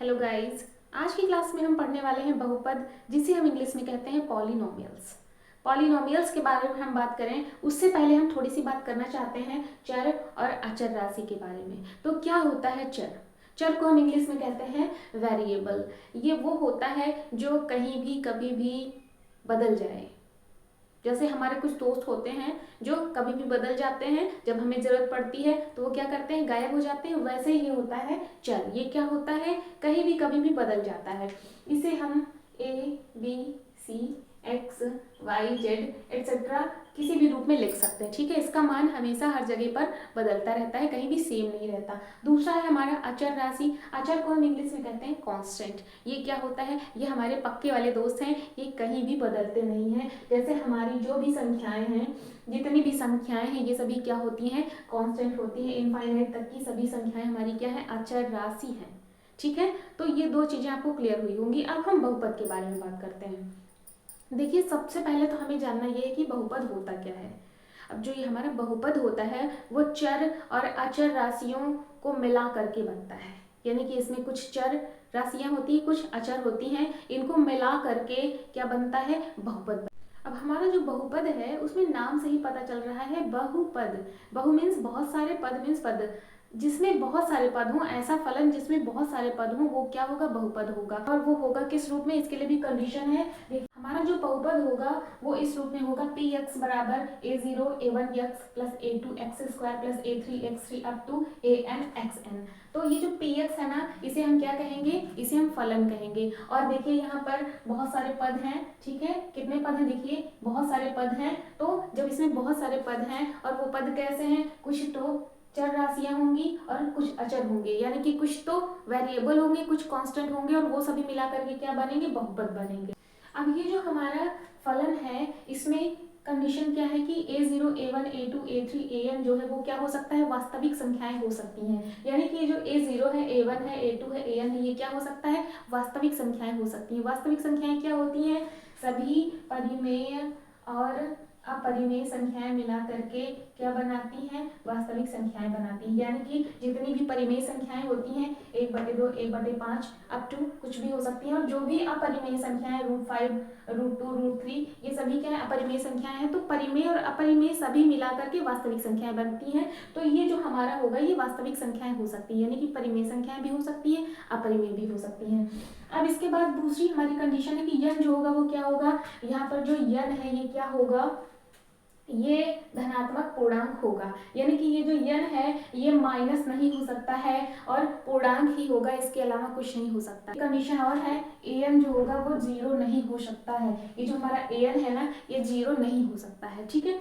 Hello guys. आज की class में हम पढ़ने वाले हैं बहुपद, जिसे हम इंग्लिश में कहते हैं पॉलिनोमियल्स। पॉलिनोमियल्स के बारे में हम बात करें उससे पहले हम थोड़ी सी बात करना चाहते हैं चर और अचर राशि के बारे में। तो क्या होता है चर? चर को हम इंग्लिश में कहते हैं वेरिएबल। ये वो होता है जो कहीं भी कभी भी बदल जाए। जैसे हमारे कुछ दोस्त होते हैं जो कभी भी बदल जाते हैं, जब हमें ज़रूरत पड़ती है तो वो क्या करते हैं, गायब हो जाते हैं। वैसे ही ये होता है चर। ये क्या होता है, कहीं भी कभी भी बदल जाता है। इसे हम A B C X Y Z etcetera किसी भी रूप में लिख सकते हैं। ठीक है, इसका मान हमेशा हर जगह पर बदलता रहता है, कहीं भी सेम नहीं रहता। दूसरा है हमारा अचर राशि। अचर को हम इंग्लिश में कहते हैं कांस्टेंट। ये क्या होता है, ये हमारे पक्के वाले दोस्त हैं, ये कहीं भी बदलते नहीं हैं। जैसे हमारी जो भी संख्याएं हैं, जितनी भी संख्याएं हैं, ये सभी क्या होती हैं, कांस्टेंट होती हैं। इनफाइनाइट तक की सभी संख्याएं हमारी क्या है, अचर राशि है। ठीक है, तो ये दो चीजें आपको क्लियर हुई होंगी। अब हम बहुपद के बारे में बात करते हैं। देखिए, सबसे पहले तो हमें जानना ये है कि बहुपद होता क्या है। अब जो ये हमारा बहुपद होता है वो चर और अचर राशियों को मिला करके बनता है। यानी कि इसमें कुछ चर राशियां होती हैं, कुछ अचर होती हैं, इनको मिला करके क्या बनता है, बहुपद। अब हमारा जो बहुपद है उसमें नाम से ही पता चल रहा है बहुपद। बहु मीन्स बहुत सारे, पद मीन्स पद। जिसमें बहुत सारे पद हों, ऐसा फलन जिसमें बहुत सारे पद हों, वो क्या होगा, बहुपद होगा। और वो होगा किस रूप में, इसके लिए भी कंडीशन है। हमारा जो बहुपद होगा वो इस रूप में होगा, पी एक्स बराबर A zero A one X plus A two X square plus A three up to A N X N. तो ये जो पी एक्स है ना, इसे हम क्या कहेंगे, इसे हम फलन कहेंगे। और देखिए यहाँ पर बहुत सारे पद हैं। ठीक है, कितने पद हैं, देखिए बहुत सारे पद हैं। तो जब इसमें बहुत सारे पद हैं और वो पद कैसे हैं, कुछ तो चर राशियां होंगी और कुछ अचर होंगे। यानी कि कुछ तो वेरिएबल होंगे, कुछ कांस्टेंट होंगे, और वो सभी मिला करके क्या बनेंगे, बहुपद बनेंगे। अब ये जो हमारा फलन है, इसमें कंडीशन क्या है कि A zero A one A two A three A N जो है वो क्या हो सकता है, वास्तविक संख्याएं हो सकती हैं। यानी कि जो ए जीरो है, ए वन है, ए टू है, ए एन है, ये क्या हो सकता है, वास्तविक संख्याएं हो सकती हैं। वास्तविक संख्याएं क्या होती हैं, सभी परिमेय और अपरिमेय संख्याएं मिला करके क्या बनाती हैं, वास्तविक संख्याएं बनाती हैं। यानी कि जितनी भी परिमेय संख्याएं होती हैं, 1/2 1/5 अप टू कुछ भी हो सकती हैं। और जो भी अपरिमेय संख्याएं, √5 √2 √3, ये सभी क्या है, अपरिमेय संख्याएं हैं। तो परिमेय और अपरिमेय सभी मिला करके वास्तविक संख्याएं बनती हैं। तो ये जो हमारा होगा ये वास्तविक संख्याएं हो सकती है। यानी कि परिमेय संख्याएं भी हो सकती है, अपरिमेय भी हो सकती हैं। अब इसके बाद दूसरी हमारी कंडीशन है कि यन जो होगा वो क्या होगा, यहाँ पर जो यन है ये क्या होगा, ये धनात्मक पूर्णांक होगा। यानी कि ये जो यन है ये माइनस नहीं हो सकता है और पूर्णांक ही होगा, इसके अलावा कुछ नहीं हो सकता। कंडीशन और है, एन जो होगा वो जीरो नहीं हो सकता है। ये जो हमारा एन है ना, ये जीरो नहीं हो सकता है। ठीक है,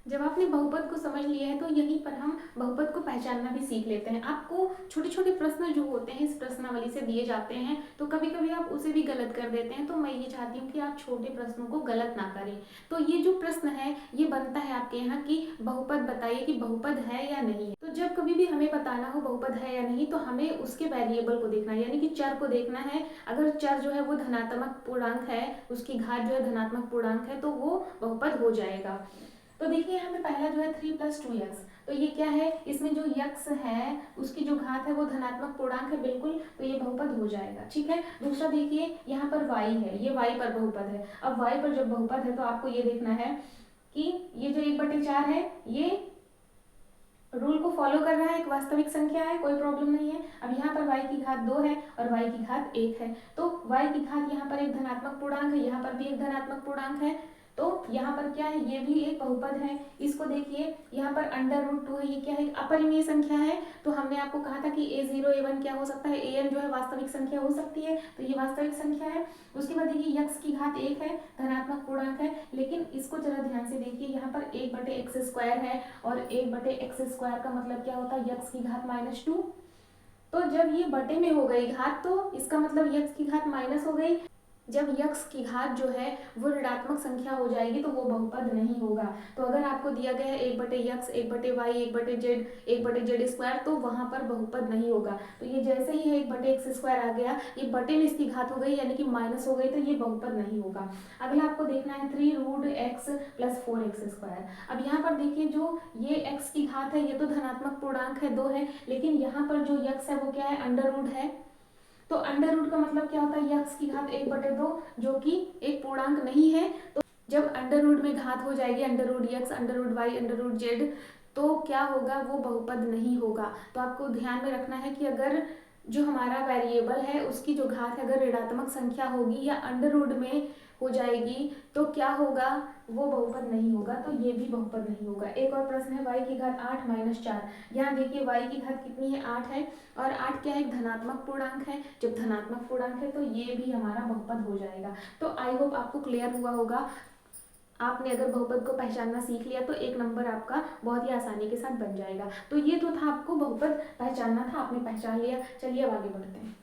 जब आपने बहुपद को समझ लिया है तो यहीं पर हम बहुपद को पहचानना भी सीख लेते हैं। आपको छोटे छोटे प्रश्न जो होते हैं इस प्रश्नावली से दिए जाते हैं, तो कभी कभी आप उसे भी गलत कर देते हैं। तो मैं ये चाहती हूँ कि आप छोटे प्रश्नों को गलत ना करें। तो ये जो प्रश्न है ये बनता है आपके यहाँ कि बहुपद बताइए कि बहुपद है या नहीं है। तो जब कभी भी हमें बताना हो बहुपद है या नहीं, तो हमें उसके वेरिएबल को देखना है, यानी कि चर को देखना है। अगर चर जो है वो धनात्मक पूर्णांक है, उसकी घात जो है धनात्मक पूर्णांक है, तो वो बहुपद हो जाएगा। तो देखिए यहाँ पे पहला जो है 3 + 2x, तो ये क्या है, इसमें जो x है उसकी जो घात है वो धनात्मक पूर्णांक है, बिल्कुल, तो ये बहुपद हो जाएगा। ठीक है, दूसरा देखिए यहाँ पर y है, ये y पर बहुपद है। अब y पर जब बहुपद है तो आपको ये देखना है कि ये जो 1/4 है ये रूल को फॉलो कर रहा है, एक वास्तविक संख्या है, कोई प्रॉब्लम नहीं है। अब यहाँ पर y की घात 2 है और y की घात 1 है, तो y की घात यहाँ पर एक धनात्मक पूर्णांक है, यहाँ पर भी एक धनात्मक पूर्णांक है। तो यहाँ पर क्या है, ये भी एक बहुपद है। इसको देखिए यहाँ पर √2 है, ये क्या है, अपरिमेय संख्या है। तो हमने आपको कहा था कि a0 a1 क्या हो सकता है, an जो है वास्तविक संख्या हो सकती है, तो ये वास्तविक संख्या है। उसके बाद देखिए x की घात 1 है, धनात्मक पूर्णांक है। लेकिन इसको जरा ध्यान से देखिए, यहाँ पर 1/x² है और 1/x² का मतलब क्या होता है, x की घात -2। तो जब ये बटे में हो गई घात तो इसका मतलब x की घात माइनस हो गई। जब x की घात जो है वो ऋणात्मक संख्या हो जाएगी तो वो बहुपद नहीं होगा। तो अगर आपको दिया गया है 1/x 1/y 1/z 1/z², तो वहां पर बहुपद नहीं होगा। तो ये जैसे ही है 1/x² आ गया, ये बटे में इसकी घात हो गई यानी कि माइनस हो गई, तो ये बहुपद नहीं होगा। अगला आपको देखना है 3√x + 4x²। अब यहाँ पर देखिए जो ये x की घात है ये तो धनात्मक पूर्णांक है, 2 है, लेकिन यहाँ पर जो x है वो क्या है, अंडर रूट है। तो तो अंडर रूट का मतलब क्या होता है, यक्स की घात 1/2 जो कि एक पूर्णांक नहीं है। तो जब अंडर रूट में घात हो जाएगी under root X, under root Y, under root Z, तो क्या होगा, वो बहुपद नहीं होगा। तो आपको ध्यान में रखना है कि अगर जो हमारा वेरिएबल है उसकी जो घात है अगर ऋणात्मक संख्या होगी या अंडर रूट में हो जाएगी तो क्या होगा, वो बहुपद नहीं होगा, तो ये भी बहुपद नहीं होगा। एक और प्रश्न है, y की घात 8 - 4। यहाँ देखिए y की घात कितनी है, 8 है, और 8 क्या है, एक धनात्मक पूर्णांक है। जब धनात्मक पूर्णांक है तो ये भी हमारा बहुपद हो जाएगा। तो आई होप आपको क्लियर हुआ होगा। आपने अगर बहुपद को पहचानना सीख लिया तो एक नंबर आपका बहुत ही आसानी के साथ बन जाएगा। तो ये तो था, आपको बहुपद पहचानना था, आपने पहचान लिया। चलिए अब आगे बढ़ते हैं।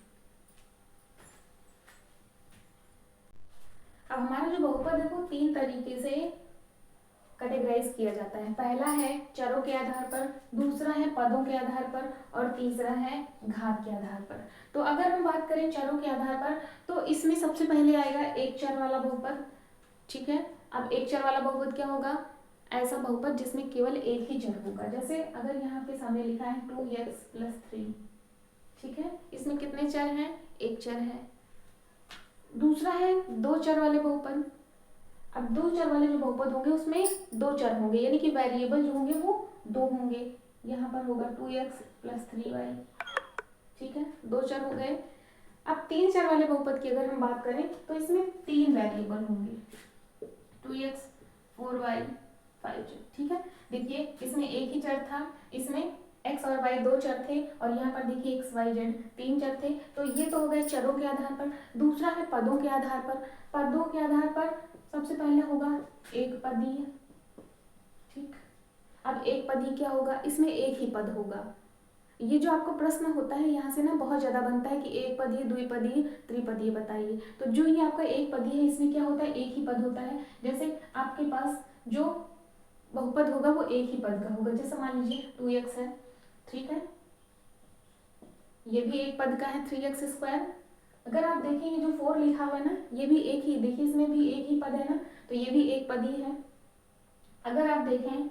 अब हमारा जो बहुपद है वो 3 तरीके से कैटेगराइज किया जाता है। पहला है चरों के आधार पर, दूसरा है पदों के आधार पर, और तीसरा है घात के आधार पर। तो अगर हम बात करें चरों के आधार पर तो इसमें सबसे पहले आएगा एक चर वाला बहुपद। ठीक है, अब एक चर वाला बहुपद क्या होगा, ऐसा बहुपद जिसमें केवल एक ही चर होगा। जैसे अगर यहाँ पे सामने लिखा है 2x + 3, ठीक है, इसमें कितने चर हैं, एक चर है। दूसरा है दो चर वाले बहुपद। अब दो चर वाले जो बहुपद होंगे उसमें दो चर होंगे, यानी कि वेरिएबल जो होंगे वो दो होंगे। यहाँ पर होगा 2x + 3y, ठीक है, दो चर हो गए। अब तीन चर वाले बहुपद की अगर हम बात करें तो इसमें तीन वेरिएबल होंगे, 2x 4y 5, ठीक है। देखिए इसमें एक ही चर था, इसमें x और y दो चर थे, और यहाँ पर देखिए x y z तीन चर थे। तो ये तो हो गए चरों के आधार पर। दूसरा है पदों के आधार पर। पदों के आधार पर सबसे पहले होगा एक पदीय, ठीक। अब एक पदीय क्या होगा, इसमें एक ही पद होगा। ये जो आपको प्रश्न होता है यहाँ से ना बहुत ज़्यादा बनता है कि एक पदीय, द्विपदीय, त्रिपदीय बताइए। तो जो ये आपका एक पदीय है इसमें क्या होता है, एक ही पद होता है। जैसे आपके पास जो बहुपद होगा वो एक ही पद का होगा। जैसे मान लीजिए 2x है, ठीक है, ये भी एक पद का है 3x²। अगर आप देखेंगे जो 4 लिखा हुआ है ना, ये भी एक ही, देखिए इसमें भी एक ही पद है ना, तो ये भी एक पद ही है। अगर आप देखें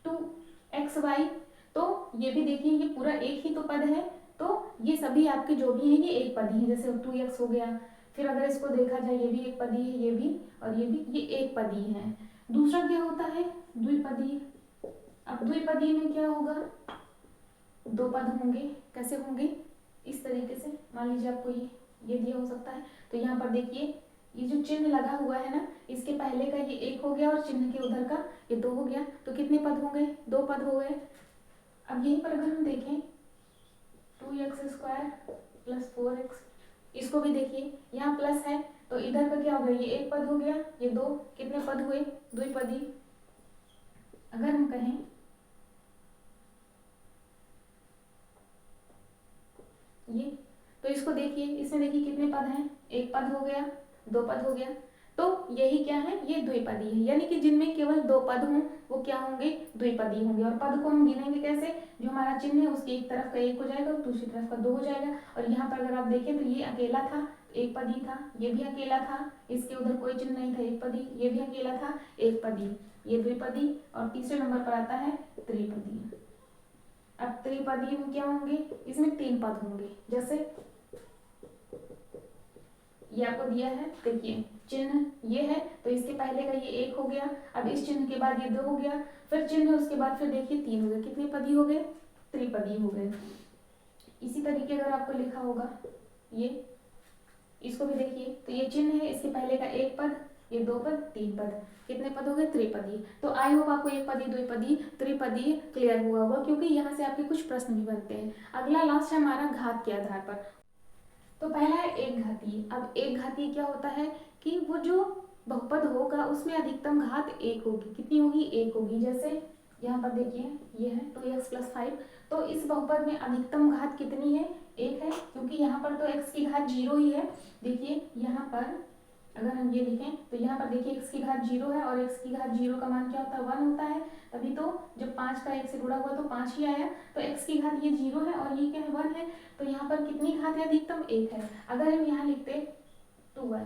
2xy, तो ये भी देखिए ये पूरा एक ही तो पद है। तो ये सभी आपके जो भी हैं ये एक पद ही है। जैसे 2x हो गया, फिर अगर इसको देखा जाए ये भी एक पद ही है, ये भी और ये भी, ये एक पद ही है। दूसरा क्या होता है, द्विपदीय। अब द्विपदीय में क्या होगा, दो पद होंगे। कैसे होंगे, इस तरीके से, मान लीजिए आपको ये दिया हो सकता है। तो यहाँ पर देखिए ये जो चिन्ह लगा हुआ है ना, इसके पहले का ये एक हो गया और चिन्ह के उधर का ये दो हो गया। तो कितने पद हो गए, दो पद हो गए। अब यहीं पर अगर हम देखें 2x² + 4x, इसको भी देखिए यहाँ प्लस है तो इधर का क्या हो गया, ये एक पद हो गया, ये दो, कितने पद हुए, द्विपदी। अगर हम कहें ये, तो इसको देखिए, इसमें देखिए कितने पद हैं, एक पद हो गया, दो पद हो गया। तो यही क्या है, ये द्विपदी है, यानी कि जिनमें केवल दो पद हों वो क्या होंगे, द्विपदी होंगे। और पद को हम गिनेंगे कैसे, जो हमारा चिन्ह है उसके एक तरफ का एक हो जाएगा और दूसरी तरफ का दो हो जाएगा। और यहाँ पर अगर आप देखें तो ये अकेला था, एक पदी था, ये भी अकेला था, इसके उधर कोई चिन्ह नहीं था, एक पदी, ये भी अकेला था, एक पदी, ये द्विपदी, और तीसरे नंबर पर आता है त्रिपदी। अब त्रिपदी में क्या होंगे, इसमें तीन पद होंगे। जैसे ये आपको दिया है, देखिए चिन्ह ये है तो इसके पहले का ये एक हो गया, अब इस चिन्ह के बाद ये दो हो गया, फिर चिन्ह उसके बाद फिर देखिए तीन हो गए, कितने पदी हो गए, त्रिपदी हो गए। इसी तरीके अगर आपको लिखा होगा ये, इसको भी देखिए, तो ये चिन्ह है, इसके पहले का एक पद, ये दो पद, तीन पद, कितने पद हो गए, त्रिपदी। तो आई होप आपको एक पदी, द्विपदी, त्रिपदी क्लियर हुआ होगा, क्योंकि यहाँ से आपके कुछ प्रश्न भी बनते हैं। अगला लास्ट है हमारा घात के आधार पर। तो पहला है एक घातीय। अब एक घातीय क्या होता है कि वो जो बहुपद होगा उसमें अधिकतम घात एक होगी। कितनी होगी, एक होगी। जैसे यहाँ पर देखिए ये है 2x + 5, तो इस बहुपद में अधिकतम घात कितनी है, एक है, क्योंकि यहाँ पर तो x की घात 0 ही है। देखिए यहाँ पर अगर हम ये लिखें तो यहाँ पर देखिए x की घात 0 है, और x की घात 0 का मान क्या होता है, 1 होता है। तभी तो जब 5 का 1 से गुणा हुआ तो 5 ही आया। तो x की घात ये 0 है और ये क्या है, 1 है। तो यहाँ पर कितनी घात है, अधिकतम एक है। अगर हम यहाँ लिखते 2y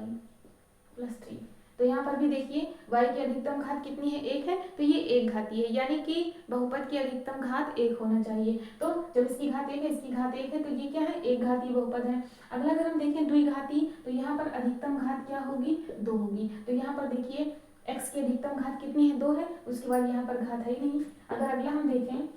+ 3, तो यहाँ पर भी देखिए y की अधिकतम घात कितनी है, 1 है, तो ये एक घाती है, यानी कि बहुपद की अधिकतम घात 1 होना चाहिए। तो जब इसकी घात 1 है, इसकी घात 1 है, तो ये क्या है, एक घाती बहुपद है। अगला अगर हम देखें द्विघाती, तो यहाँ पर अधिकतम घात क्या होगी, 2 होगी। तो यहाँ पर देखिए x की अधिकतम घात कितनी है, 2 है, उसके बाद यहाँ पर घात है ही नहीं। अगर अगला हम देखें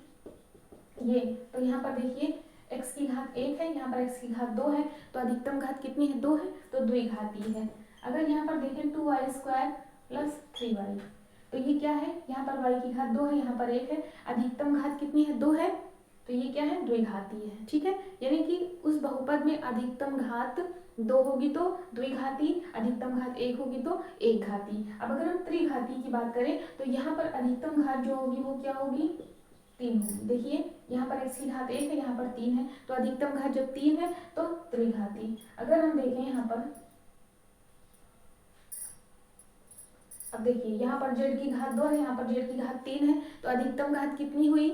ये, तो यहाँ पर देखिए x की घात 1 है, यहाँ पर x की घात 2 है, तो अधिकतम घात कितनी है, 2 है, तो द्विघाती है। अगर यहाँ पर देखें 2y² प्लस 3y, तो ये क्या है, यहाँ पर y की घात 2 है, यहाँ पर 1 है, अधिकतम घात कितनी है, 2 है, तो ये क्या है, द्विघाती है। ठीक है, यानी कि उस बहुपद में अधिकतम घात 2 होगी तो द्विघाती, अधिकतम घात 1 होगी तो एक घाती। अब अगर हम त्रिघाती की बात करें तो यहाँ पर अधिकतम घात जो होगी वो क्या होगी, 3 होगी। देखिए यहाँ पर x की घात 1 है, यहाँ पर 3 है, तो अधिकतम घात जब 3 है तो त्रिघाती। अगर हम देखें यहाँ पर, अब देखिए यहाँ पर z की घात 2 है, यहाँ पर z की घात 3 है, तो अधिकतम घात कितनी हुई,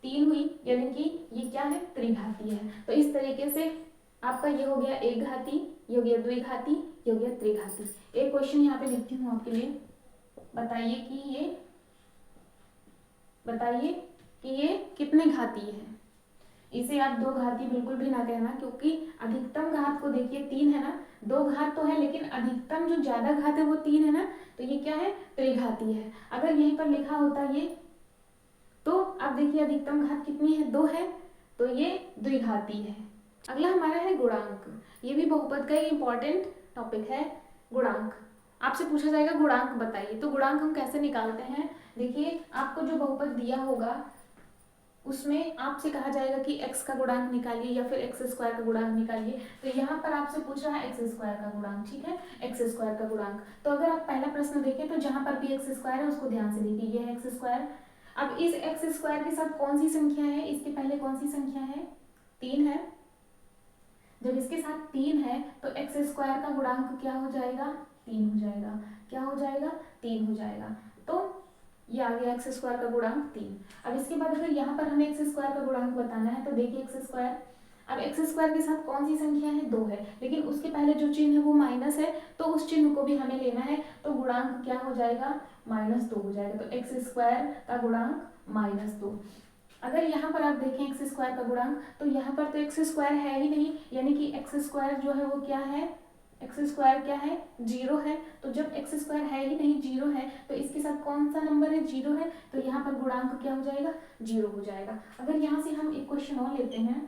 3 हुई, यानी कि ये क्या है, त्रिघाती है। तो इस तरीके से आपका ये हो गया एक घाती, ये हो गया द्विघाती, ये हो गया त्रिघाती। एक क्वेश्चन यहाँ पे लिखती हूँ आपके लिए, बताइए कि ये कितने घाती है। इसे आप दो घाती बिल्कुल भी ना कहना, क्योंकि अधिकतम घात को देखिए 3 है ना, 2 घात तो है लेकिन अधिकतम जो ज्यादा घात है वो 3 है ना, तो ये क्या है, त्रिघाती है। अगर यहीं पर लिखा होता ये, तो अब देखिए अधिकतम घात कितनी है, 2 है, तो ये द्विघाती है। अगला हमारा है गुणांक। ये भी बहुपद का ही इंपॉर्टेंट टॉपिक है, गुणांक। आपसे पूछा जाएगा गुणांक बताइए, तो गुणांक हम कैसे निकालते हैं। देखिए आपको जो बहुपद दिया होगा उसमें आपसे कहा जाएगा कि x का गुणांक निकालिए या फिर x² का गुणांक निकालिए। तो यहाँ पर आपसे पूछ रहा है x² का गुणांक, ठीक है, x² का गुणांक। तो अगर आप पहला प्रश्न देखें तो जहाँ पर भी x² है उसको ध्यान से देखिए, ये है x²। अब इस x² के साथ कौन सी संख्या है, इसके पहले कौन सी संख्या है, 3 है। जब इसके साथ 3 है तो x² का गुणांक क्या हो जाएगा, 3 हो जाएगा। क्या हो जाएगा, 3 हो जाएगा। तो ये आ गया x² का गुणांक 3। अब इसके बाद अगर यहाँ पर हमें x² का गुणांक बताना है तो देखिए x², अब x² के साथ कौन सी संख्या है, 2 है, लेकिन उसके पहले जो चिन्ह है वो माइनस है, तो उस चिन्ह को भी हमें लेना है, तो गुणांक क्या हो जाएगा, -2 हो जाएगा। तो x² का गुणांक -2। अगर यहाँ पर आप देखें x² का गुणांक, तो यहाँ पर तो x² है ही नहीं, यानी कि x² जो है वो क्या है, x² क्या है, 0 है। तो जब x² है ही नहीं, 0 है, तो इसके साथ कौन सा नंबर है, 0 है, तो यहाँ पर गुणांक क्या हो जाएगा, 0 हो जाएगा। अगर यहाँ से हम एक क्वेश्चन और लेते हैं,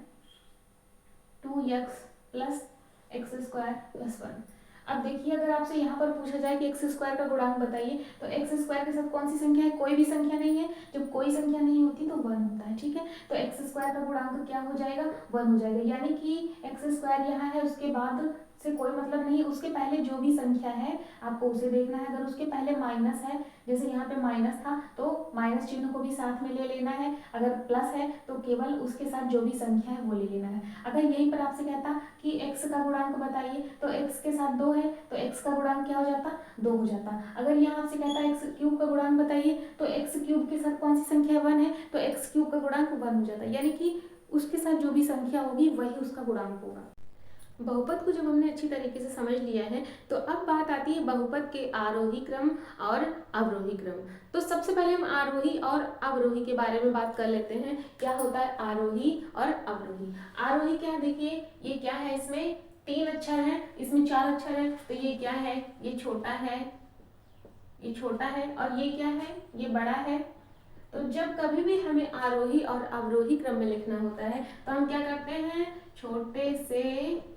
2x प्लस x² प्लस 1। अब देखिए अगर आपसे यहाँ पर पूछा जाए कि x² का गुणांक बताइए, तो x² के साथ कौन सी संख्या है, कोई भी संख्या नहीं है। जब कोई संख्या नहीं होती तो 1 होता है, ठीक है। तो x² का गुणांक क्या हो जाएगा, 1 हो जाएगा, यानी कि x² यहाँ है, उसके बाद से कोई मतलब नहीं, उसके पहले जो भी संख्या है आपको उसे देखना है। अगर उसके पहले माइनस है, जैसे यहाँ पे माइनस था तो माइनस चिन्ह को भी साथ में ले लेना है, अगर प्लस है तो केवल उसके साथ जो भी संख्या है वो ले लेना है। अगर यहीं पर आपसे कहता कि x का गुणांक बताइए, तो x के साथ 2 है, तो x का गुणांक क्या हो जाता, 2 हो जाता। अगर यहाँ आपसे कहता है x³ का गुणांक बताइए, तो x³ के साथ कौन सी संख्या 1 है, तो x³ का गुणांक 1 हो जाता है, यानी कि उसके साथ जो भी संख्या होगी वही उसका गुणांक होगा। बहुपद को जब हमने अच्छी तरीके से समझ लिया है, तो अब बात आती है बहुपद के आरोही क्रम और अवरोही क्रम। तो सबसे पहले हम आरोही और अवरोही के बारे में बात कर लेते हैं। क्या होता है आरोही और अवरोही। आरोही क्या है, देखिए ये क्या है, इसमें 3 अक्षर हैं, इसमें 4 अक्षर हैं, तो ये क्या है, ये छोटा है, ये छोटा है, और ये क्या है, ये बड़ा है। तो जब कभी भी हमें आरोही और अवरोही क्रम में लिखना होता है तो हम क्या करते हैं, छोटे से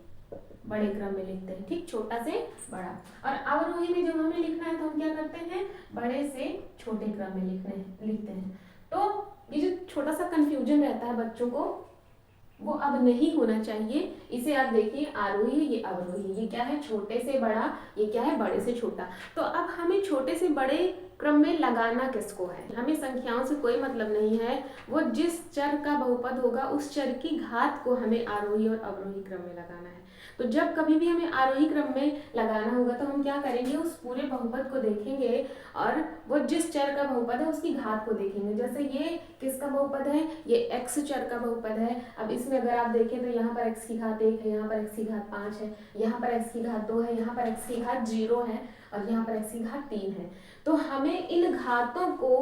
बड़े क्रम में लिखते हैं, ठीक, छोटा से बड़ा। और अवरोही में जब हमें लिखना है तो हम क्या करते हैं, बड़े से छोटे क्रम में लिखते हैं। तो ये जो छोटा सा कंफ्यूजन रहता है बच्चों को, वो अब नहीं होना चाहिए। इसे आप देखिए, आरोही है, ये अवरोही, ये क्या है, छोटे से बड़ा, ये क्या है, बड़े से छोटा। तो अब हमें छोटे से बड़े क्रम में लगाना किसको है, हमें संख्याओं से कोई मतलब नहीं है, वो जिस चर का बहुपद होगा उस चर की घात को हमें आरोही और अवरोही क्रम में लगाना है। तो जब कभी भी हमें आरोही क्रम में लगाना होगा तो हम क्या करेंगे, उस पूरे बहुपद को देखेंगे और वो जिस चर का बहुपद है उसकी घात को देखेंगे। जैसे ये किसका बहुपद है, ये x चर का बहुपद है। अब इसमें इसमें अगर आप देखें तो यहाँ पर x की घात 1 है, यहाँ पर x की घात 5 है, यहाँ पर x की घात 2 है, यहाँ पर x की घात 0 है और यहाँ पर x की घात 3 है। तो हमें इन घातों को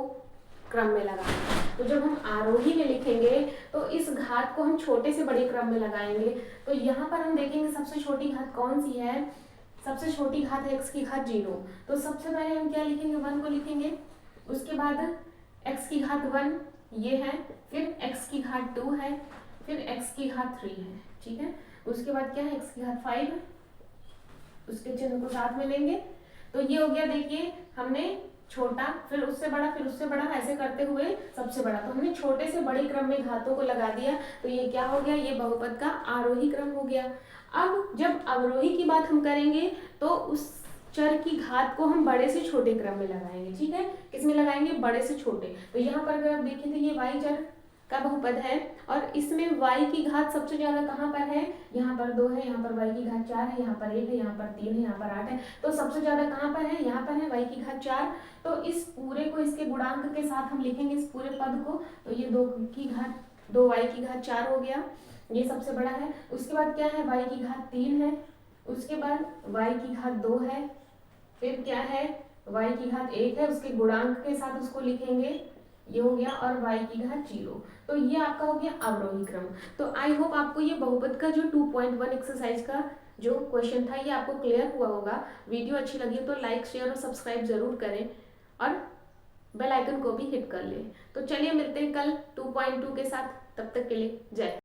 क्रम में लगाना है। तो जब हम आरोही में लिखेंगे तो इस घात को हम छोटे से बड़े क्रम में लगाएंगे। तो यहाँ पर हम देखेंगे सबसे छोटी घात कौन सी है, सबसे छोटी घात है x की घात 0। तो सबसे पहले हम क्या लिखेंगे, 1 को लिखेंगे, उसके बाद x की घात 1 ये है, फिर x की घात 2 है, फिर x की घात 3 है, ठीक है। उसके बाद क्या है, x की घात 5, उसके चिन्ह को साथ में लेंगे। तो ये हो गया, देखिए हमने छोटा, फिर उससे बड़ा, फिर उससे बड़ा, ऐसे करते हुए सबसे बड़ा। तो हमने छोटे से बड़े क्रम में घातों को लगा दिया। तो ये क्या हो गया, ये बहुपद का आरोही क्रम हो गया। अब जब अवरोही की बात हम करेंगे तो उस चर की घात को हम बड़े से छोटे क्रम में लगाएंगे, ठीक है। किसमें लगाएंगे, बड़े से छोटे। तो यहाँ पर अगर आप देखें तो ये y चर का बहुपद है और इसमें y की घात सबसे ज्यादा कहाँ पर है, यहाँ पर 2 है, यहाँ पर y की घात 4 है, यहाँ पर 1 है, यहाँ पर 3 है, यहाँ पर 8 है। तो सबसे ज्यादा कहाँ पर है, यहाँ पर है y की घात 4। तो इस पूरे को इसके गुणांक के साथ हम लिखेंगे, इस पूरे पद को। तो ये 2y की घात 4 हो गया, ये सबसे बड़ा है। उसके बाद क्या है, y की घात 3 है, उसके बाद y की घात 2 है, फिर क्या है, y की घात 1 है, उसके गुणांक के साथ उसको लिखेंगे, ये हो गया, और y की घात 0। तो ये आपका हो गया अवरोही क्रम। तो आई होप आपको ये बहुपद का जो 2.1 एक्सरसाइज का जो क्वेश्चन था ये आपको क्लियर हुआ होगा। वीडियो अच्छी लगी तो लाइक, शेयर और सब्सक्राइब जरूर करें और बेल आइकन को भी हिट कर लें। तो चलिए मिलते हैं कल 2.2 के साथ, तब तक के लिए जय।